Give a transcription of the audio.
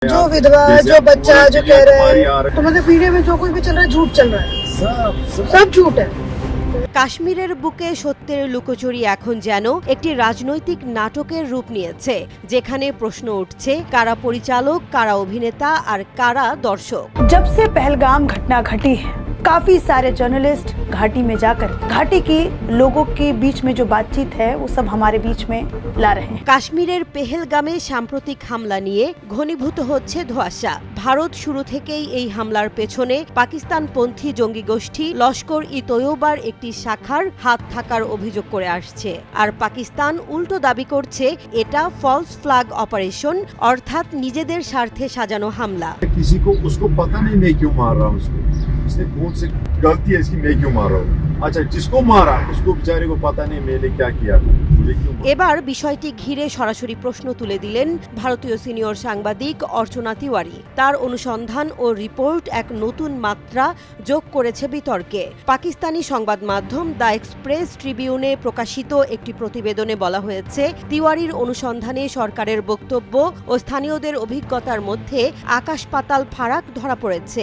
जो विधवा जो बच्चा जो कह रहे हैं तो मतलब मीडिया में जो कुछ भी चल रहा है झूठ चल रहा है सब झूठ है। কাশ্মীরের বুকে সত্যের লুকোচুরি এখন যেন একটি রাজনৈতিক নাটকের রূপ নিয়েছে, যেখানে প্রশ্ন উঠছে কারা পরিচালক, কারা অভিনেতা আর কারা দর্শক। जब से पहलगाम घटना घटी है काफी सारे जर्नलिस्ट घाटी में जाकर घाटी की लोगों के बीच में जो बातचीत है वो सब हमारे बीच में ला रहे हैं। কাশ্মীরের পেহেলগামে সাম্প্রতিক হামলা নিয়ে ঘনীভূত হচ্ছে ধোঁয়াশা। ভারত শুরু থেকেই এই হামলার পেছনে পাকিস্তানপন্থী জঙ্গি গোষ্ঠী লস্কর ই তৈয়বার একটি শাখার হাত থাকার অভিযোগ করে আসছে, আর পাকিস্তান উল্টো দাবি করছে এটা ফলস ফ্ল্যাগ অপারেশন, অর্থাৎ নিজেদের স্বার্থে সাজানো হামলা। किसी को उसको पता नहीं मैं क्यों मार रहा हूँ उसको, इसने कौन से गलती है इसकी, मैं क्यों मार रहा हूँ। अच्छा जिसको मारा उसको बेचारे को पता नहीं मैंने क्या किया था, मुझे क्यों मारा। এবার বিষয়টি ঘিরে সরাসরি প্রশ্ন তুলে দিলেন ভারতীয় সিনিয়র সাংবাদিক অর্চনা তিওয়ারি। তার অনুসন্ধান ও রিপোর্ট এক নতুন মাত্রা যোগ করেছে বিতর্কে। পাকিস্তানি সংবাদ মাধ্যম দ্য এক্সপ্রেস ট্রিবিউনে প্রকাশিত একটি প্রতিবেদনে বলা হয়েছে, তিওয়ারির অনুসন্ধানে সরকারের বক্তব্য ও স্থানীয়দের অভিজ্ঞতার মধ্যে আকাশ পাতাল ফারাক ধরা পড়েছে।